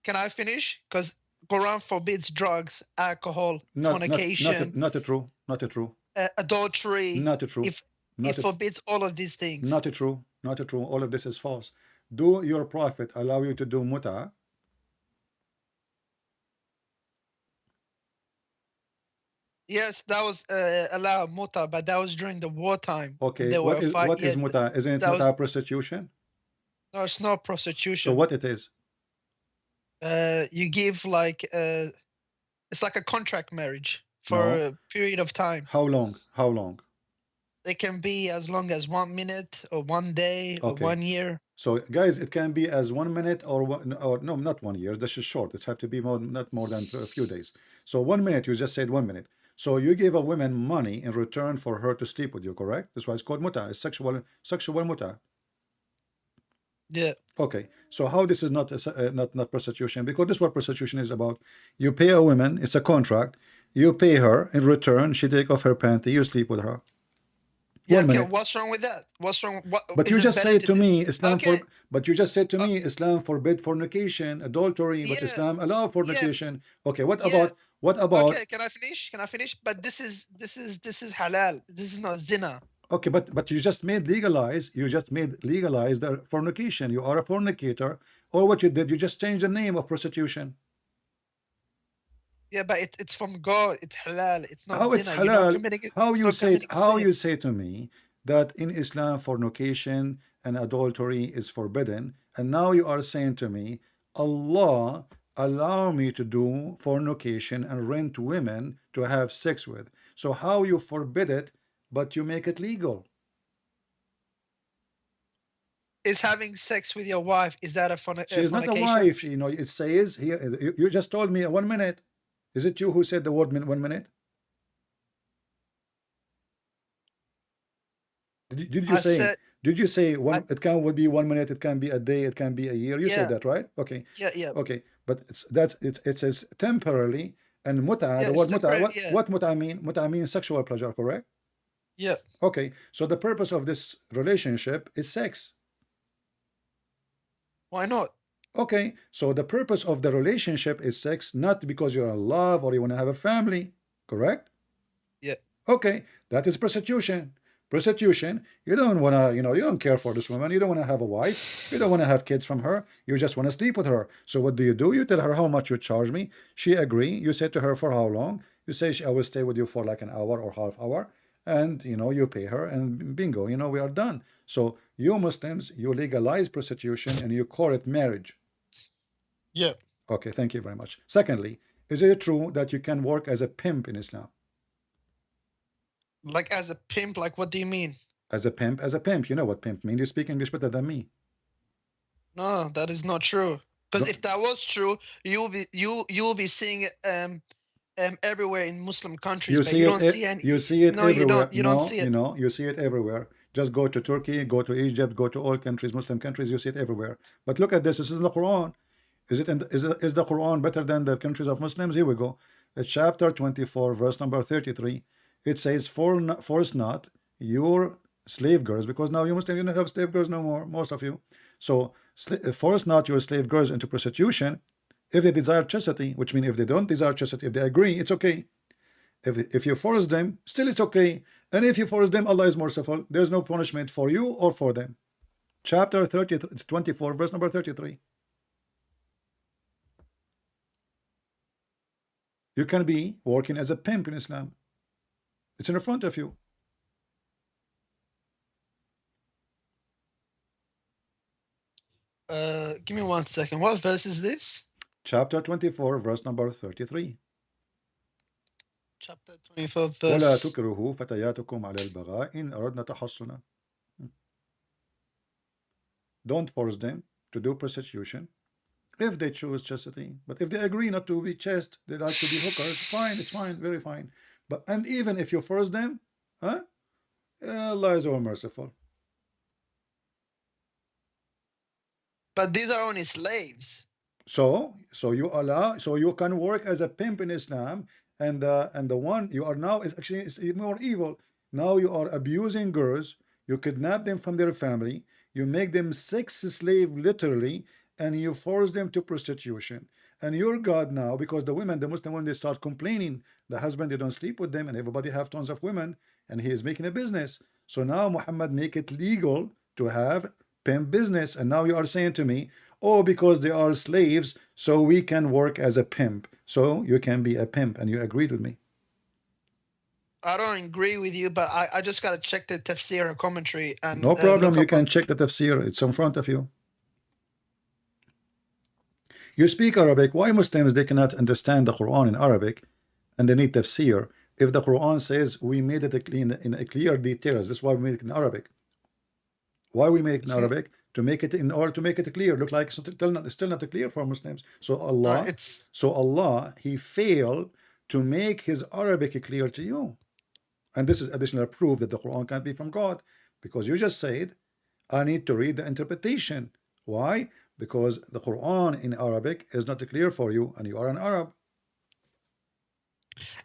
can I finish? Because Quran forbids drugs, alcohol, fornication, Not true. Not true. adultery. Not true. If Not it forbids all of these things. not true. Not true. All of this is false. Do your prophet allow you to do muta? Yes, that was allowed muta, but that was during the wartime. Okay. There were What is yeah, muta? Isn't it that was, muta prostitution? no, it's not So prostitution. what it is? You give like it's like a contract marriage for No. a period of time. How long? How long? It can be as long as 1 minute or 1 day or Okay. 1 year. So guys, it can be as 1 minute or no, not 1 year. This is short. It have to be more, not more than a few days. So 1 minute, you just said 1 minute. So you give a woman money in return for her to sleep with you, correct? That's why it's called muta. It's sexual muta. Yeah. Okay. So how this is not not prostitution? Because this is what prostitution is about. You pay a woman. It's a contract. You pay her in return. She take off her panty. You sleep with her. Yeah, 1 okay, minute. what's wrong with that? What's wrong? But you just said to me, Islam okay. but you just said to me, Islam forbid fornication, adultery, but Yeah, Islam allow fornication. Okay, what yeah. about? Okay, can I finish? Can I finish? But this is halal. This is not zina. Okay, but you just made legalize. You just made legalize the fornication. You are a fornicator, or what you did? You just changed the name of prostitution. Yeah, but it's from God. It's halal. It's not How zina. it's You're not halal? committing it. How It's you not say committing a how sin. you say to me that in Islam fornication and adultery is forbidden, and now you are saying to me, Allah allow me to do fornication and rent women to have sex with. So how you forbid it, but you make it legal? Is having sex with your wife, is that a She is not a fornication? wife. You know, it says here. You just told me 1 minute. Is it you who said the word 1 minute? Did you I say? said, Did you say one? I, It can would be 1 minute. It can be a day. It can be a year. You said yeah, that, right? Okay. yeah. Okay. But it says temporarily, and muta. Yeah, The it's word muta. temporary. Yeah, What muta mean? Muta means sexual pleasure, correct? yeah. Okay. So the purpose of this relationship is sex. Why not? Okay. So the purpose of the relationship is sex, not because you're in love or you want to have a family, correct? Yeah. Okay. That is prostitution. Prostitution, you don't want to, you know, you don't care for this woman. You don't want to have a wife. You don't want to have kids from her. You just want to sleep with her. So what do? You tell her how much you charge me. She agree. You say to her for how long. You say, I will stay with you for like an hour or half hour. And, you know, you pay her and bingo, you know, we are done. So you Muslims, you legalize prostitution and you call it marriage. Yeah. Okay, thank you very much. Secondly, is it true that you can work as a pimp in Islam? Like as a pimp, like what do you mean? As a pimp, you know what pimp means. You speak English better than me. No, that is not true. Because if that was true, you will be seeing it everywhere in Muslim countries. You but see you it. don't see any. You see it No, everywhere. you don't see it. No, you see it everywhere. Just go to Turkey, go to Egypt, go to all countries, Muslim countries. You see it everywhere. But look at this. This is in the Quran. Is the Quran better than the countries of Muslims? Here we go. Chapter 24, verse number 33. It says, force not your slave girls, because now you Muslims, you don't have slave girls no more, most of you. So force not your slave girls into prostitution if they desire chastity, which means if they don't desire chastity, if they agree, it's okay. If you force them, still it's okay. And if you force them, Allah is merciful. There's no punishment for you or for them. Chapter 24, verse number 33. You can be working as a pimp in Islam. It's in front of you. Give me 1 second. What verse is this? Chapter 24, verse number 33. Chapter 24, ولا verse. تكرهوا فتياتكم على البغاء إن أردنا تحصنا. Don't force them to do prostitution if they choose chastity. But if they agree not to be chaste, they like to be hookers, fine, it's fine, very fine. But and even if you force them, Allah is all merciful. But these are only slaves. So you can work as a pimp in Islam, and the one you are now is actually more evil. Now you are abusing girls, you kidnap them from their family, you make them sex slave literally, and you force them to prostitution. And your God now, because the women, the Muslim women, they start complaining, the husband, they don't sleep with them, and everybody have tons of women, and he is making a business. So now Muhammad make it legal to have pimp business. And now you are saying to me, oh, because they are slaves, so we can work as a pimp. So you can be a pimp, and you agreed with me. I don't agree with you, but I just gotta check the tafsir and commentary and No problem. look You up can on. check the tafsir. It's in front of you. You speak Arabic. Why Muslims they cannot understand the Quran in Arabic and they need tafsir? If the Quran says we made it in a clear details, that's why we made it in Arabic. Why we make it in It's, Arabic? To make it in order to make it clear. Look like it's still not clear for Muslims. So Allah, He failed to make His Arabic clear to you. And this is additional proof that the Quran can't be from God, because you just said I need to read the interpretation. Why? Because the Quran in Arabic is not clear for you, and you are an Arab.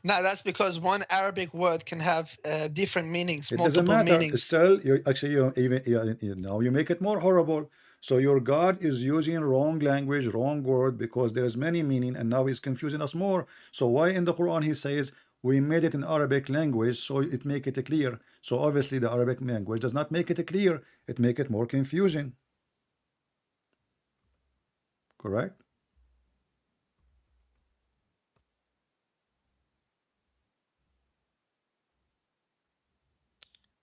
no, that's because one Arabic word can have different meanings, It doesn't multiple matter. meanings. Still, you make it more horrible. So your God is using wrong language, wrong word, because there is many meaning, and now he's confusing us more. So why in the Quran he says we made it in Arabic language, so it make it clear? So obviously the Arabic language does not make it clear; it make it more confusing. Correct?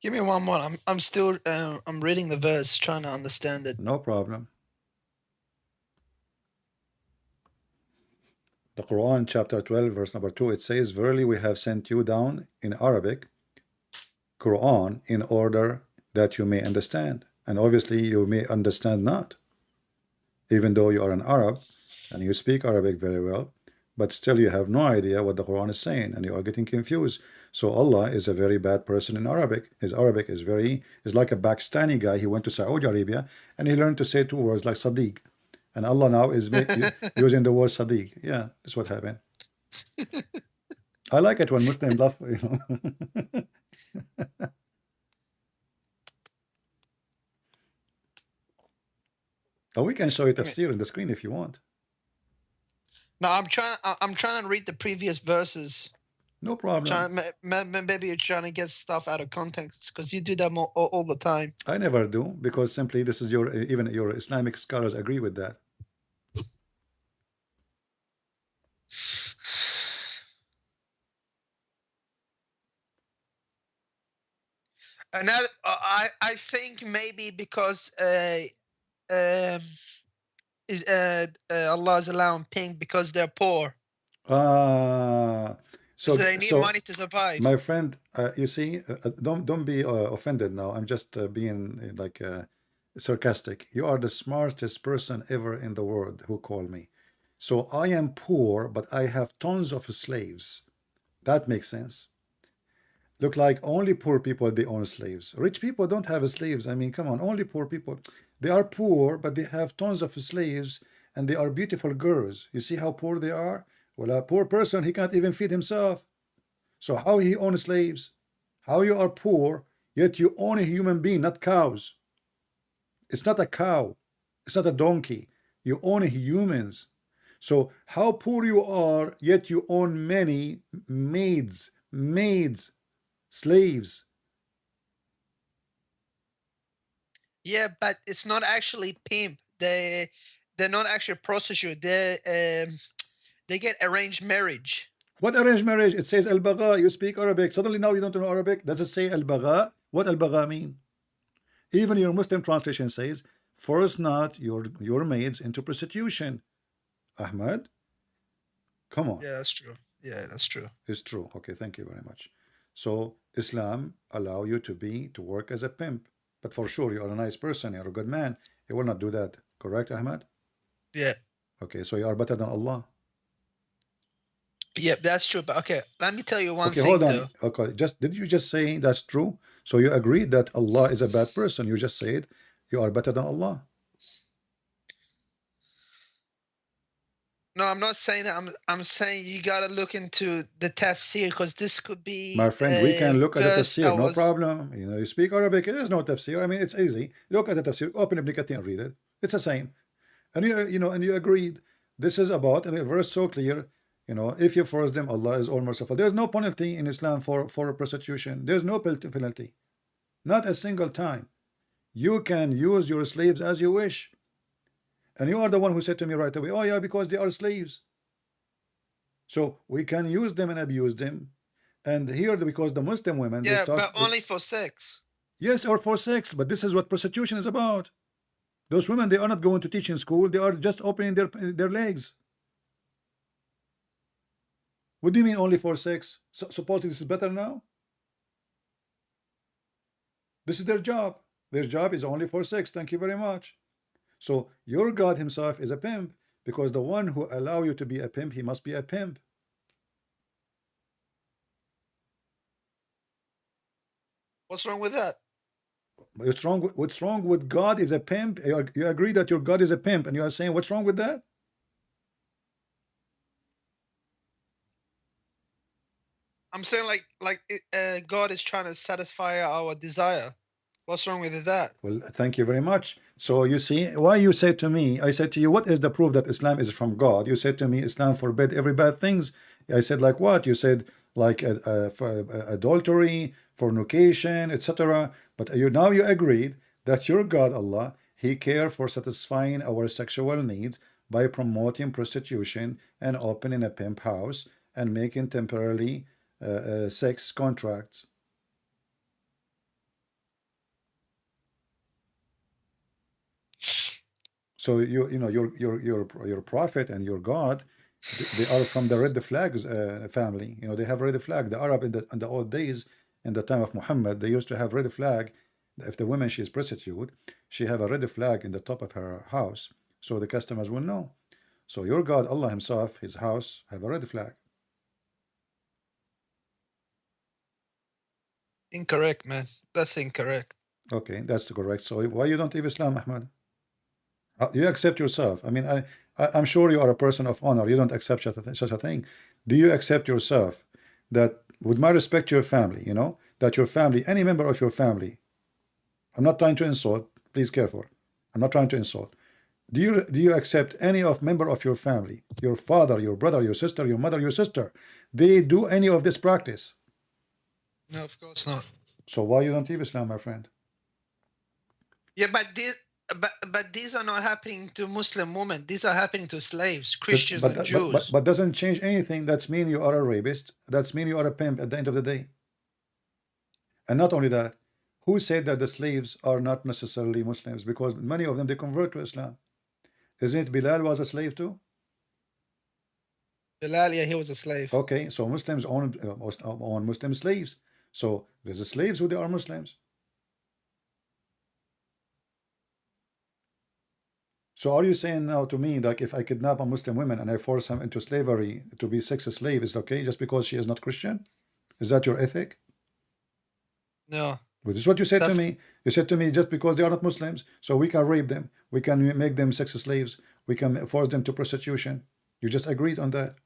Give me one more. I'm still I'm reading the verse, trying to understand it. No problem. The Quran, chapter 12, verse number 2, it says, verily we have sent you down in Arabic, Quran, in order that you may understand. And obviously you may understand not, even though you are an Arab and you speak Arabic very well, but still you have no idea what the Quran is saying, and you are getting confused. So Allah is a very bad person in Arabic. His Arabic is like a Pakistani guy. He went to Saudi Arabia and he learned to say two words like Sadiq. And Allah now is using the word Sadiq. Yeah, that's what happened. I like it when Muslims laugh, you know. Oh, we can show you tafsir in the screen if you want. No, I'm trying to read the previous verses. No problem. Maybe you're trying to get stuff out of context, because you do that all the time. I never do, because simply this is even your Islamic scholars agree with that. Another, I think maybe because Allah is allowing pink because they're poor. So they need money to survive. My friend, you see, don't be offended now. I'm just being like sarcastic. You are the smartest person ever in the world who called me. So I am poor, but I have tons of slaves. That makes sense. Look like only poor people, they own slaves. Rich people don't have slaves. I mean, come on, only poor people. They are poor, but they have tons of slaves, and they are beautiful girls. You see how poor they are? Well, a poor person, he can't even feed himself. So how he owns slaves? How you are poor, yet you own a human being, not cows. It's not a cow. It's not a donkey. You own humans. So how poor you are, yet you own many maids, slaves. Yeah, but it's not actually pimp. They're not actually prostitute. They get arranged marriage. What arranged marriage? It says al-bagha. You speak Arabic. Suddenly now you don't know Arabic. Does it say al-bagha? What al-bagha mean? Even your Muslim translation says, force not your maids into prostitution. Ahmad, come on. Yeah, that's true. Yeah, that's true. It's true. Okay, thank you very much. So Islam allow you to work as a pimp, but for sure you are a nice person, you're a good man. You will not do that. Correct, Ahmad? Yeah. Okay, so you are better than Allah. Yeah, that's true. But okay, let me tell you one thing. Okay, hold on. Okay, did you just say that's true? So you agree that Allah is a bad person? You just said you are better than Allah. No, I'm not saying that. I'm saying you gotta look into the tafsir, because this could be. My friend, we can look at the tafsir, no problem. You know, you speak Arabic, there's no tafsir. I mean, it's easy. Look at the tafsir, open Ibn Kathir and read it. It's the same. And you know, and you agreed This is about a verse so clear. You know, if you force them, Allah is all merciful. There's no penalty in Islam for prostitution. There's no penalty, not a single time. You can use your slaves as you wish. And you are the one who said to me right away, oh yeah, because they are slaves. So we can use them and abuse them. And here, because the Muslim women, they Yeah, start. but only for sex. Yes, or for sex. But this is what prostitution is about. Those women, they are not going to teach in school. They are just opening their legs. What do you mean only for sex? So, supposedly this is better now? This is their job. Their job is only for sex. Thank you very much. So your God himself is a pimp, because the one who allow you to be a pimp, he must be a pimp. What's wrong with that? What's wrong with God is a pimp? You agree that your God is a pimp, and you are saying what's wrong with that? I'm saying God is trying to satisfy our desire. What's wrong with that? Well, thank you very much. So you see, why you said to me, I said to you, what is the proof that Islam is from God? You said to me, Islam forbid every bad things. I said, like what? You said, like adultery, fornication, etc. But now you agreed that your God, Allah, he cares for satisfying our sexual needs by promoting prostitution and opening a pimp house and making temporarily sex contracts. So you know your prophet and your God, they are from the red flags family. You know, they have red flag. The Arab in the old days, in the time of Muhammad, they used to have red flag. If the woman, she is prostitute, she have a red flag in the top of her house, so the customers will know. So your God, Allah himself, his house have a red flag. Incorrect, man. That's incorrect. Okay, that's correct. So why you don't leave Islam, Ahmad? You accept yourself. I mean, I'm sure you are a person of honor. You don't accept such a thing. Do you accept yourself that, with my respect to your family, you know, that your family, any member of your family, I'm not trying to insult, please careful. I'm not trying to insult. Do you accept any of member of your family, your father, your brother, your sister, your mother, your sister, they do any of this practice? No, of course not. So why you don't leave Islam, my friend? Yeah, but these are not happening to Muslim women. These are happening to slaves, Christians, and Jews. But doesn't change anything. That's mean you are a rapist. That's mean you are a pimp at the end of the day. And not only that, who said that the slaves are not necessarily Muslims? Because many of them, they convert to Islam. Isn't it Bilal was a slave too? Bilal, yeah, he was a slave. Okay, so Muslims own Muslim slaves. So there's the slaves who they are Muslims. So are you saying now to me that if I kidnap a Muslim woman and I force him into slavery to be sex slave, is okay just because she is not Christian? Is that your ethic? No. Well, this is what you said to me. You said to me, just because they are not Muslims, so we can rape them, we can make them sex slaves, we can force them to prostitution. You just agreed on that.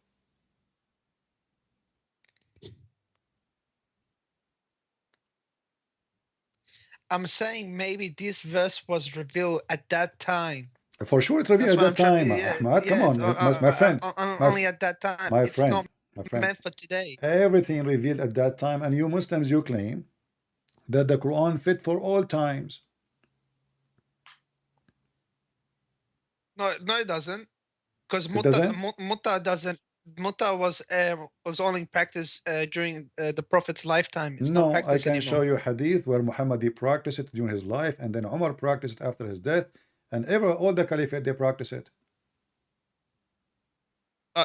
I'm saying maybe this verse was revealed at that time. For sure, it's revealed at that time. Ahmad, come on, my friend. Only at that time. My it's friend, not meant for today. Everything revealed at that time, and you Muslims, you claim that the Quran fit for all times. No, it doesn't. Because muta doesn't. Muta was only practiced during the Prophet's lifetime. It's no, not I can anymore. show you hadith where Muhammad practiced it during his life, and then Umar practiced it after his death, and all the caliphate, they practice it.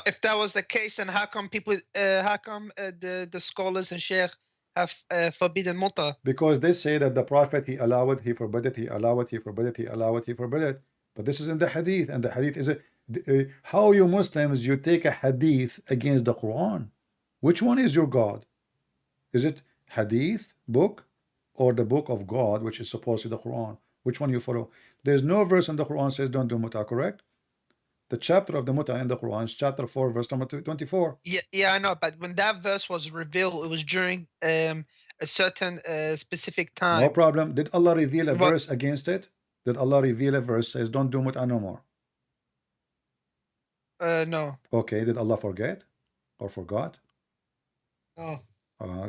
If that was the case, then how come the scholars and sheikh have forbidden muta? Because they say that the Prophet, he allowed it, he forbid it, he allowed it, he forbid it, he allowed it, he forbid it. But this is in the hadith, and the hadith is how you Muslims, you take a hadith against the Quran. Which one is your God? Is it hadith book or the book of God, which is supposed to be the Quran? Which one you follow? There's no verse in the Quran says don't do muta, correct? The chapter of the muta in the Quran is chapter 4, verse number 24. Yeah, I know. But when that verse was revealed, it was during a certain specific time. No problem. Did Allah reveal a verse against it? Did Allah reveal a verse says don't do muta no more? No. Okay, did Allah forget or forgot? No.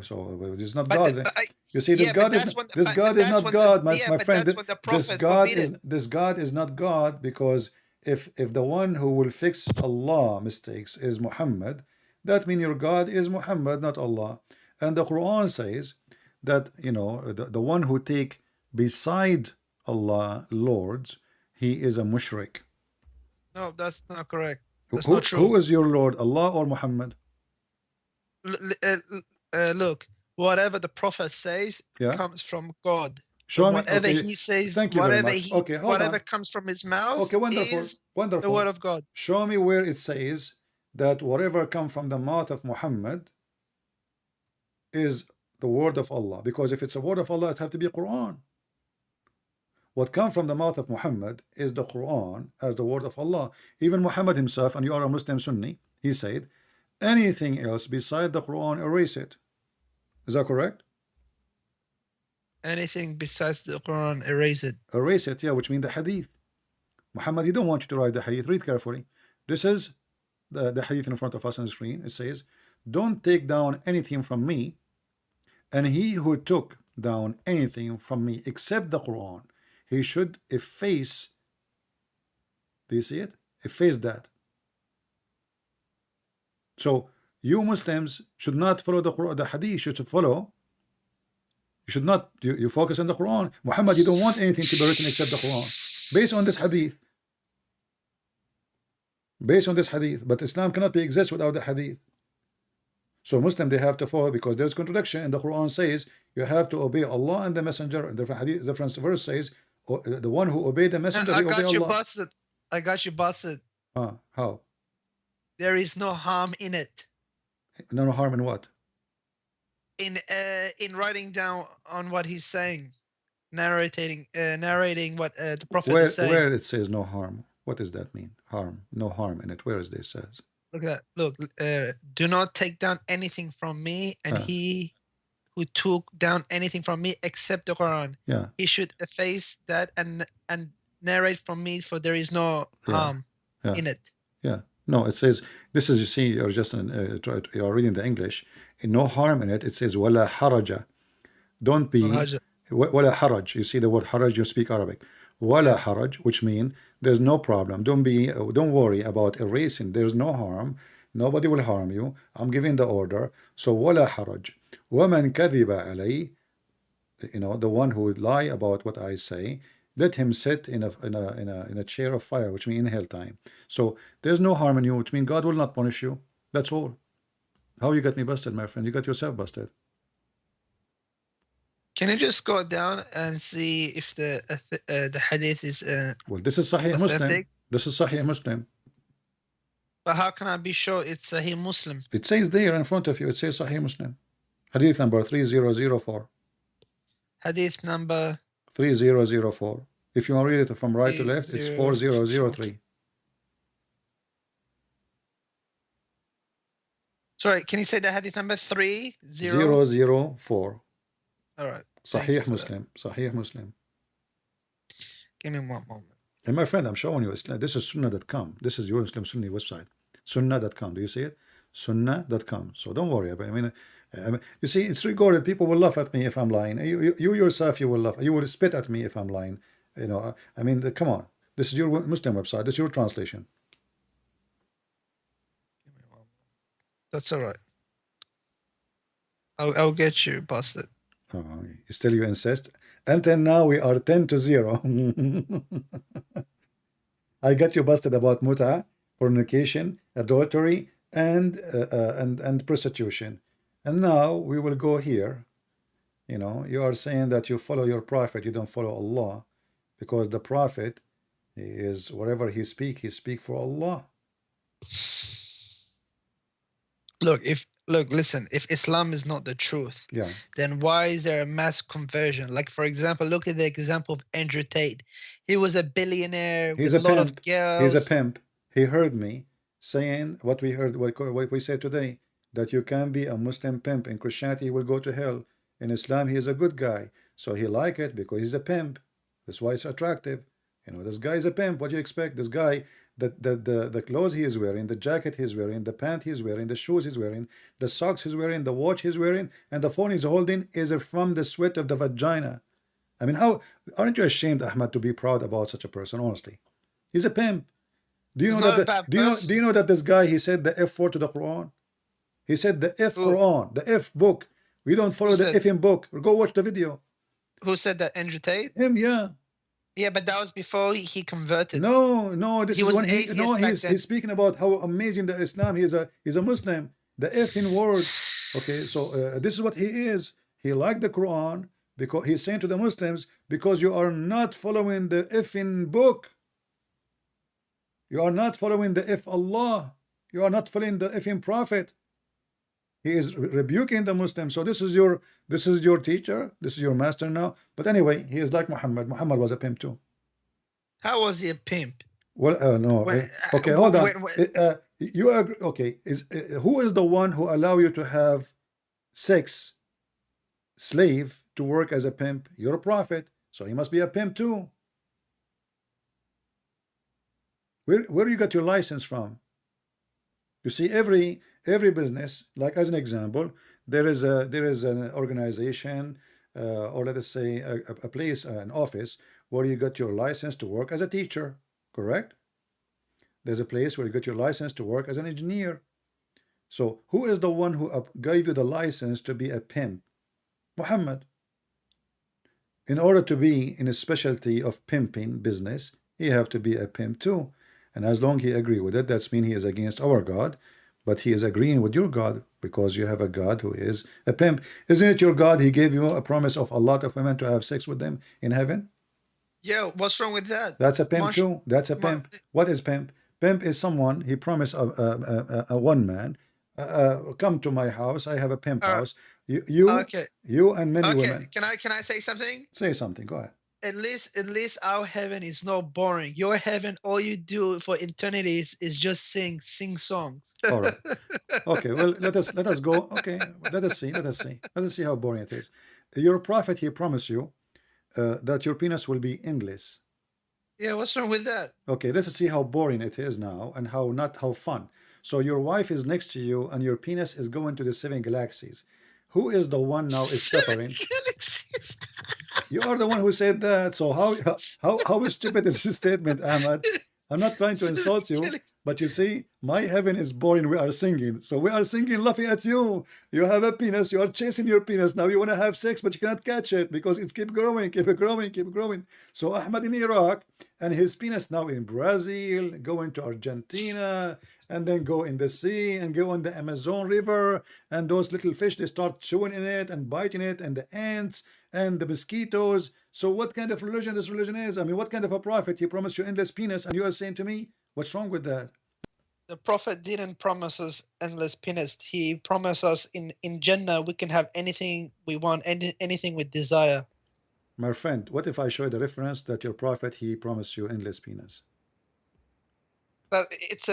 So it's not But God. Then. You see, yeah, but that's when this but God is that's not when the God, yeah, my but friend. that's when the This prophet God forbid it. is not God, because if the one who will fix Allah mistakes is Muhammad, that means your God is Muhammad, not Allah. And the Quran says that, you know, the one who take beside Allah lords, he is a mushrik. No, that's not correct. Who, That's not who true. who is your Lord, Allah or Muhammad? Look, whatever the prophet says Yeah. comes from God. So Show me. whatever Okay. he says, Thank you very much. Okay, hold whatever on. comes from his mouth Okay, wonderful. is the word Wonderful. of God. Show me where it says that whatever come from the mouth of Muhammad is the word of Allah. Because if it's a word of Allah, it have to be Quran. What comes from the mouth of Muhammad is the Quran as the word of Allah. Even Muhammad himself, and you are a Muslim Sunni, he said, anything else beside the Quran, erase it. Is that correct? Anything besides the Quran, erase it. Erase it, yeah, which means the Hadith. Muhammad, he don't want you to write the Hadith. Read carefully. This is the Hadith in front of us on the screen. It says, don't take down anything from me, and he who took down anything from me except the Quran, he should efface. Do you see it? Efface that. So you Muslims should not follow the Quran, the Hadith. You should follow. You should not. You focus on the Quran. Muhammad, you don't want anything to be written except the Quran, based on this Hadith. Based on this Hadith, but Islam cannot be exist without the Hadith. So Muslim, they have to follow, because there's contradiction, and the Quran says you have to obey Allah and the Messenger. And different Hadith, different verse says, the one who obey the Messenger, I he obey got you Allah. busted. I got you busted. How? There is no harm in it. No harm in what? In writing down on what he's saying, narrating what the prophet Where is saying. where it says no harm? What does that mean? Harm, no harm in it. Where is this says? Look at that. Look, do not take down anything from me, and he who took down anything from me except the Quran, yeah, he should efface that and narrate from me, for there is no harm in it. Yeah. No, it says, this is, you see, you're just you're reading the English. No harm in it. It says wala haraja. Don't be wala haraj. You see the word haraj, you speak Arabic. Wala haraj, which means there's no problem. Don't worry about erasing. There's no harm. Nobody will harm you. I'm giving the order. So wala haraj. Waman kadhiba alay, you know, the one who would lie about what I say, let him sit in a chair of fire, which means in hell time. So there's no harm in you, which means God will not punish you. That's all. How you got me busted, my friend? You got yourself busted. Can you just go down and see if the hadith is well, this is Sahih authentic? Muslim. This is Sahih Muslim. But how can I be sure it's Sahih Muslim? It says there in front of you. It says Sahih Muslim. Hadith number 3004. Hadith number 3004. If you want to read it from right to left, it's 4003. Sorry, can you say the hadith number 3004? All right. Sahih Muslim. Sahih Muslim. Give me one moment. And my friend, I'm showing you, this is sunnah.com. This is your Muslim Sunni website. Sunnah.com. Do you see it? Sunnah.com. So don't worry about it. I mean, you see, it's recorded. People will laugh at me if I'm lying. You yourself, you will laugh. You will spit at me if I'm lying. You know, I mean, come on. This is your Muslim website. This is your translation. That's all right. I'll get you busted. Oh, still you insist? Until now, we are 10-0. I got you busted about muta, fornication, adultery, and prostitution. And now we will go here. You know, you are saying that you follow your prophet, you don't follow Allah, because the prophet is, whatever he speak for Allah. Listen, if Islam is not the truth, then why is there a mass conversion? Like, for example, look at the example of Andrew Tate. He was a billionaire with a lot of girls. He's a pimp. He heard me saying what we heard, what we said today, that you can be a Muslim pimp. In Christianity, he will go to hell. In Islam, he is a good guy. So he like it because he's a pimp. That's why it's attractive. You know, this guy is a pimp. What do you expect? This guy the clothes he is wearing, the jacket he's wearing, the pant he's wearing, the shoes he's wearing, the socks he's wearing, the watch he's wearing, and the phone he's holding is from the sweat of the vagina. I mean, how aren't you ashamed, Ahmad, to be proud about such a person? Honestly, he's a pimp. Do you He's know not a that? bad Do person. you know that this guy, he said the F word to the Quran? He said the F Who? Quran, the F book. We don't follow the said- effing book. Go watch the video. Who said that? Andrew Tate? Him, yeah. Yeah, but that was before he converted. No, this He is was when an atheist back he's then. speaking about how amazing the Islam. He's a Muslim. The effing word. Okay, so this is what he is. He liked the Quran because he's saying to the Muslims, because you are not following the effing book. You are not following the if Allah. You are not following the effing Prophet. He is rebuking the Muslims. So this is your teacher. This is your master now. But anyway, he is like Muhammad. Muhammad was a pimp too. How was he a pimp? Well, no. When- Okay, hold on. when- You agree? Okay, who is the one who allow you to have sex slave to work as a pimp? You're a prophet, so he must be a pimp too. Where you got your license from? You see, every business, like as an example, there is an organization, or let us say a place, an office where you got your license to work as a teacher, correct? There's a place where you got your license to work as an engineer. So who is the one who gave you the license to be a pimp? Muhammad. In order to be in a specialty of pimping business, you have to be a pimp too. And as long he agree with it, that's mean he is against our God, but he is agreeing with your God because you have a God who is a pimp. Isn't it your God? He gave you a promise of a lot of women to have sex with them in heaven. Yeah, what's wrong with that? That's a pimp too. That's a pimp. What is pimp? Pimp is someone, he promised a one man, come to my house. I have a pimp house. You and many women. Can I say something? Say something. Go ahead. At least our heaven is not boring. Your heaven, all you do for eternity is just sing songs. All right. Okay. Well, let us go. Okay. Let us see how boring it is. Your prophet, he promised you that your penis will be endless. Yeah, what's wrong with that? Okay, let's see how boring it is now and how fun. So your wife is next to you and your penis is going to the 7 galaxies. Who is the one now is suffering? Galaxies. You are the one who said that. So how stupid is this statement, Ahmad? I'm not trying to insult you, but you see, my heaven is boring. We are singing. So we are singing, laughing at you. You have a penis. You are chasing your penis. Now you want to have sex, but you cannot catch it because it's keep growing. So Ahmad in Iraq and his penis now in Brazil, going to Argentina, and then go in the sea and go on the Amazon River. And those little fish, they start chewing in it and biting it, and the ants and the mosquitoes. So what kind of religion this religion is? I mean, what kind of a prophet? He promised you endless penis, and you are saying to me, what's wrong with that? The prophet didn't promise us endless penis. He promised us in Jannah we can have anything we want, anything with desire. My friend, what if I show you the reference that your prophet, he promised you endless penis? But it's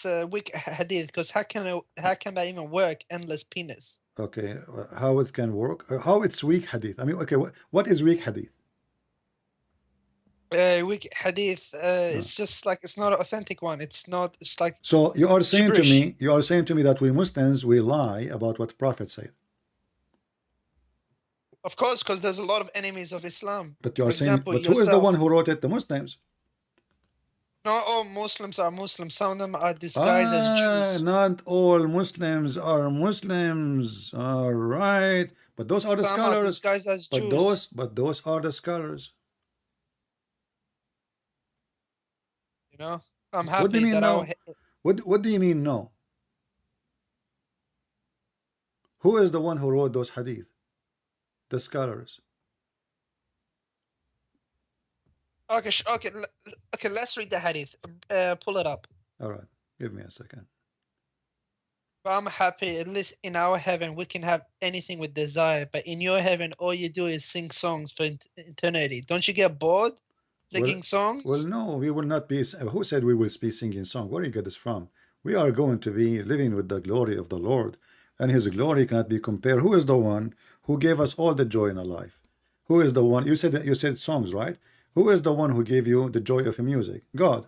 a weak hadith, because how can that even work? Endless penis. Okay, how it can work? How it's weak hadith? I mean, okay, what is weak hadith? Weak hadith. It's just like it's not an authentic one. It's not. It's like. So you are saying gibberish. to me that we Muslims, we lie about what Prophet said. Of course, because there's a lot of enemies of Islam. But you are For saying, example, but who is the one who wrote it? The Muslims. Not all Muslims are Muslims. Some of them are disguised as Jews. Not all Muslims are Muslims. All right, but those are the Some are scholars. disguised as Jews. But those are the scholars. You know, I'm What do happy you mean that no? What do you mean no? Who is the one who wrote those hadith? The scholars. Okay, okay. Let's read the hadith. Pull it up. All right, give me a second. But I'm happy, at least in our heaven, we can have anything with desire. But in your heaven, all you do is sing songs for eternity. Don't you get bored singing songs? Well, no, we will not be. Who said we will be singing songs? Where do you get this from? We are going to be living with the glory of the Lord, and His glory cannot be compared. Who is the one who gave us all the joy in our life? Who is the one? You said songs, right? Who is the one who gave you the joy of music? God.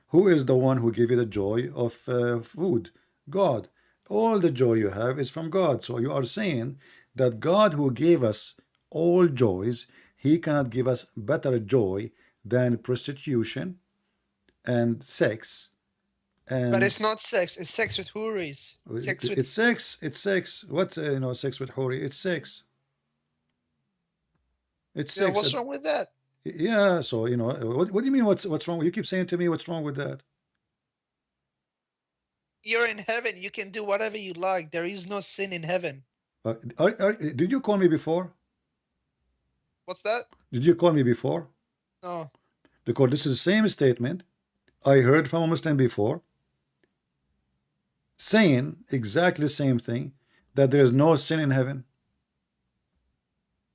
Who is the one who gave you the joy of food? God. All the joy you have is from God. So you are saying that God who gave us all joys, he cannot give us better joy than prostitution and sex. But And it's not sex. It's sex with houris. Sex with it's sex. It's sex. What sex with Hori? It's sex. It's yeah. sex. What's wrong with that? Yeah. So what do you mean? What's wrong? You keep saying to me, what's wrong with that? You're in heaven. You can do whatever you like. There is no sin in heaven. Did you call me before? What's that? Did you call me before? No. Because this is the same statement I heard from a Muslim before, saying exactly the same thing, that there is no sin in heaven.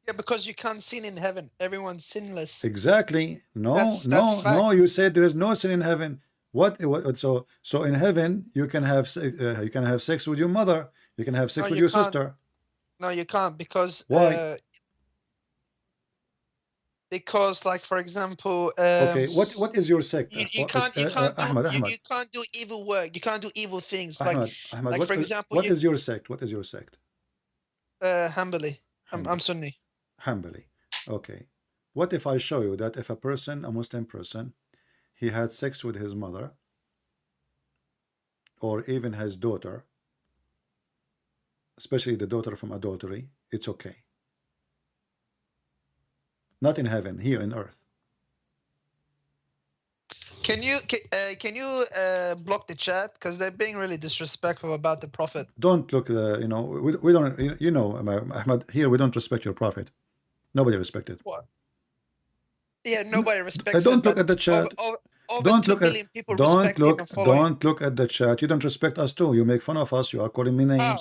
Yeah, because you can't sin in heaven. Everyone's sinless. Exactly. No, That's no, fact. no. You said there is no sin in heaven. What? So in heaven you can have sex with your mother. You can have sex No, with you your can't. sister. No, you can't because Why? because like for example Okay. What is your sect? you can't Ahmad, you can't do evil work. You can't do evil things. Ahmad. Like for example what is your sect? What is your sect? Hanbali. I'm Hanbali. Sunni. Hanbali. Okay. What if I show you that if a Muslim person, he had sex with his mother or even his daughter, especially the daughter from adultery, it's okay. Not in heaven, here in earth. Can you block the chat because they're being really disrespectful about the prophet? Don't look, we don't, Ahmad, here we don't respect your prophet. Nobody respected. What? Yeah, nobody respects it. Don't look but at the chat. Over Don't 2 look at billion people respect him and follow him. don't look at the chat. You don't respect us too. You make fun of us. You are calling me names. How?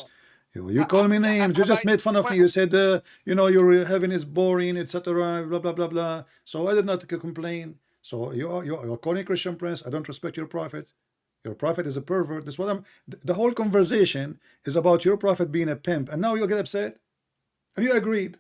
You call me names. You Have just I- made fun of me. You said, your heaven is boring, etc. Blah blah blah blah. So I did not complain. So you're calling Christian Prince. I don't respect your prophet. Your prophet is a pervert. That's what I'm. The whole conversation is about your prophet being a pimp, and now you get upset, and you agreed.